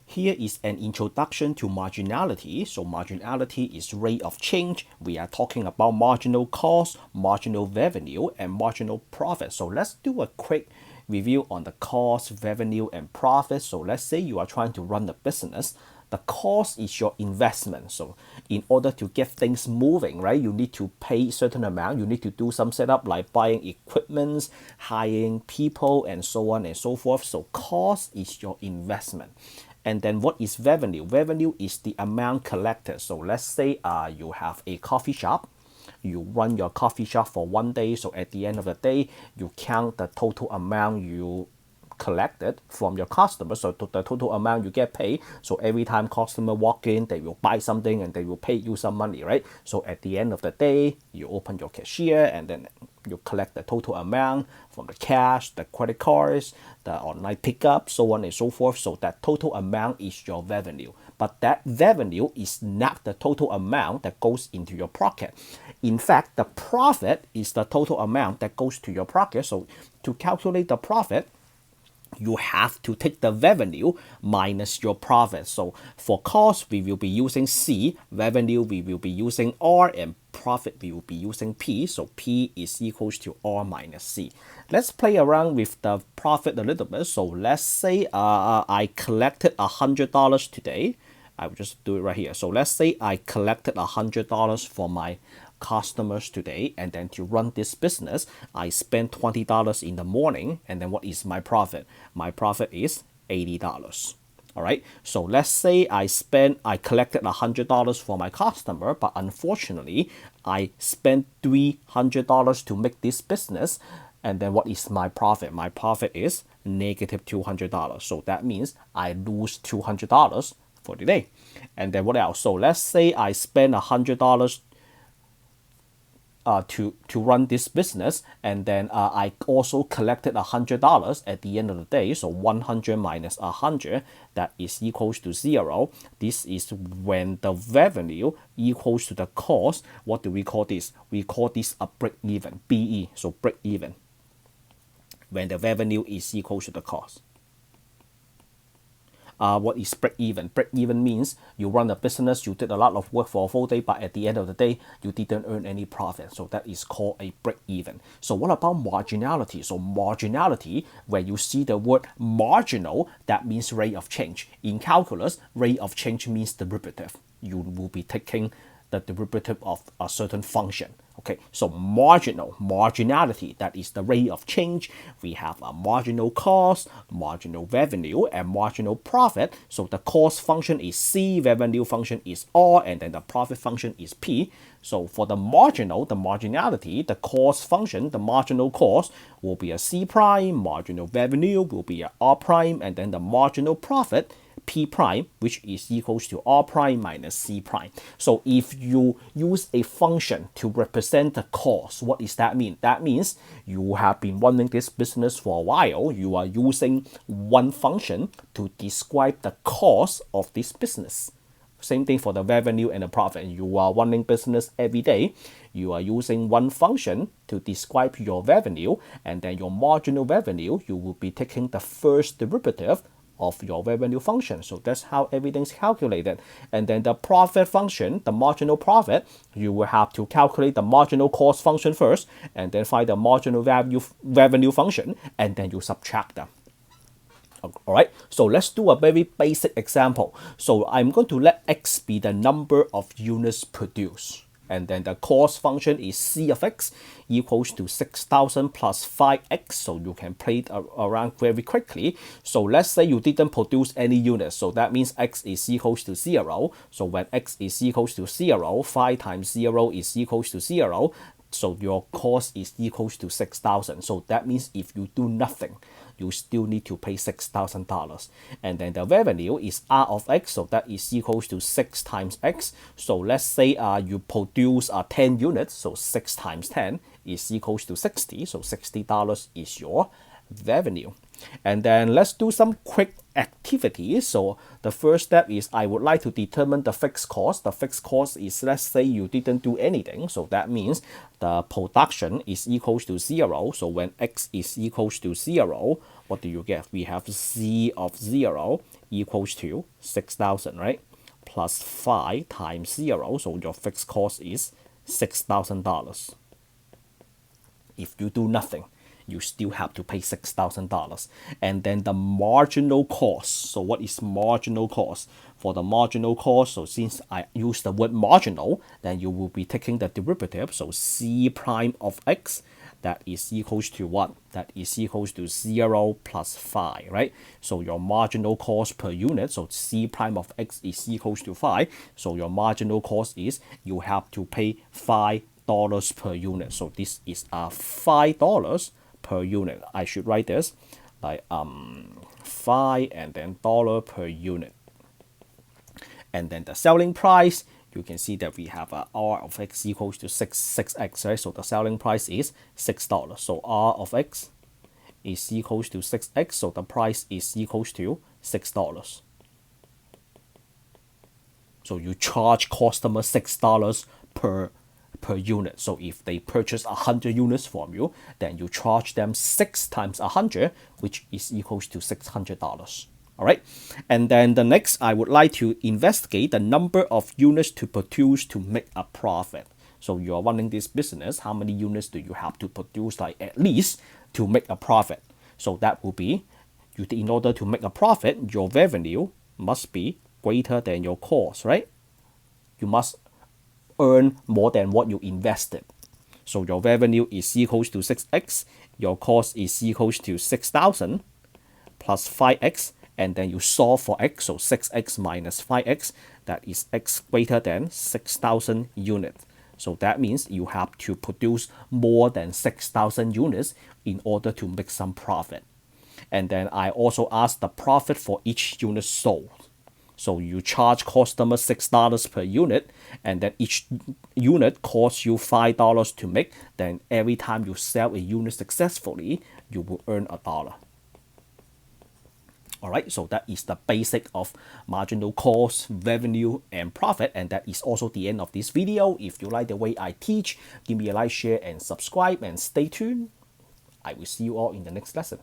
Here is an introduction to marginality. So marginality is rate of change. We are talking about marginal cost, marginal revenue, and marginal profit. So let's do a quick review on the cost, revenue, and profit. So let's say you are trying to run a business. The cost is your investment. So in order to get things moving, right, you need to pay certain amount. You need to do some setup like buying equipment, hiring people, and so on and so forth. So cost is your investment. And then what is revenue? Revenue is the amount collected. So let's say you have a coffee shop. You run your coffee shop for 1 day. So at the end of the day, you count the total amount you collected from your customer, so the total amount you get paid. So every time customer walk in, they will buy something and they will pay you some money, right? So at the end of the day, you open your cashier and then you collect the total amount from the cash, the credit cards, the online pickup, so on and so forth. So that total amount is your revenue. But that revenue is not the total amount that goes into your pocket. In fact, the profit is the total amount that goes to your pocket. So to calculate the profit, you have to take the revenue minus your profit. So for cost, we will be using C, revenue, we will be using R, and profit, we will be using P. So P is equals to R minus C. Let's play around with the profit a little bit. So let's say I collected $100 today. I will just do it right here. So let's say I collected $100 for my customers today, and then to run this business I spent $20 in the morning, and then what is my profit? My profit is $80. All right, so let's say I collected $100 for my customer, but unfortunately I spent $300 to make this business, and then what is my profit? My profit is negative $200. So that means I lose $200 for the day. And then what else? So let's say I spend $100 to run this business, and then I also collected $100 at the end of the day. So 100 minus 100, that is equals to 0. This is when the revenue equals to the cost. What do we call this? We call this a break even, BE. So break even, when the revenue is equal to the cost. What is break even? Break even means you run a business, you did a lot of work for a full day, but at the end of the day, you didn't earn any profit. So that is called a break even. So what about marginality? So marginality, where you see the word marginal, that means rate of change. In calculus, rate of change means derivative. You will be taking the derivative of a certain function. Okay, so marginality, that is the rate of change. We have a marginal cost, marginal revenue, and marginal profit. So the cost function is C, revenue function is R, and then the profit function is P. So for the marginality, the cost function, the marginal cost will be a C prime, marginal revenue will be a R prime, and then the marginal profit, P prime, which is equals to R prime minus C prime. So if you use a function to represent the cost, what does that mean? That means you have been running this business for a while. You are using one function to describe the cost of this business. Same thing for the revenue and the profit. You are running business every day. You are using one function to describe your revenue, and then your marginal revenue, you will be taking the first derivative of your revenue function. So that's how everything's calculated. And then the profit function, the marginal profit, you will have to calculate the marginal cost function first, and then find the marginal revenue function, and then you subtract them. All right, so let's do a very basic example. So I'm going to let X be the number of units produced. And then the cost function is C of X equals to 6,000 plus 5X. So you can play it around very quickly. So let's say you didn't produce any units. So that means X is equals to 0. So when X is equals to 0, 5 times 0 is equals to 0. So your cost is equals to 6,000. So that means if you do nothing, you still need to pay $6,000. And then the revenue is R of X, so that is equals to 6 times X. So let's say you produce 10 units, so 6 times 10 is equals to 60. So $60 is your revenue. And then let's do some quick activities. So the first step is I would like to determine the fixed cost. The fixed cost is, let's say you didn't do anything. So that means the production is equals to 0. So when X is equals to 0, what do you get? We have Z of 0 equals to 6,000, right? Plus 5 times 0, so your fixed cost is $6,000. If you do nothing, you still have to pay $6,000. And then the marginal cost. So what is marginal cost? For the marginal cost, so since I use the word marginal, then you will be taking the derivative. So C prime of x, that is equals to what? That is equals to 0 plus 5, right? So your marginal cost per unit, so C prime of x is equals to 5. So your marginal cost is you have to pay $5 per unit. So this is $5 per unit. I should write this like 5 and then dollar per unit. And then the selling price, you can see that we have a R of x equals to 6x, right? So the selling price is $6. So R of x is equals to 6x, so the price is equals to $6. So you charge customer $6 per unit. So if they purchase 100 units from you, then you charge them 6 times 100, which is equals to $600. All right. And then the next, I would like to investigate the number of units to produce to make a profit. So you're running this business, how many units do you have to produce, like at least, to make a profit? So that will be, in order to make a profit, your revenue must be greater than your cost, right? You must earn more than what you invested. So your revenue is equals to 6x, your cost is equals to 6,000 plus 5x, and then you solve for x, so 6x minus 5x, that is x greater than 6,000 units. So that means you have to produce more than 6,000 units in order to make some profit. And then I also ask the profit for each unit sold. So you charge customer $6 per unit, and then each unit costs you $5 to make. Then every time you sell a unit successfully, you will earn $1. All right, so that is the basic of marginal cost, revenue, and profit, and that is also the end of this video. If you like the way I teach, give me a like, share, and subscribe, and stay tuned. I will see you all in the next lesson.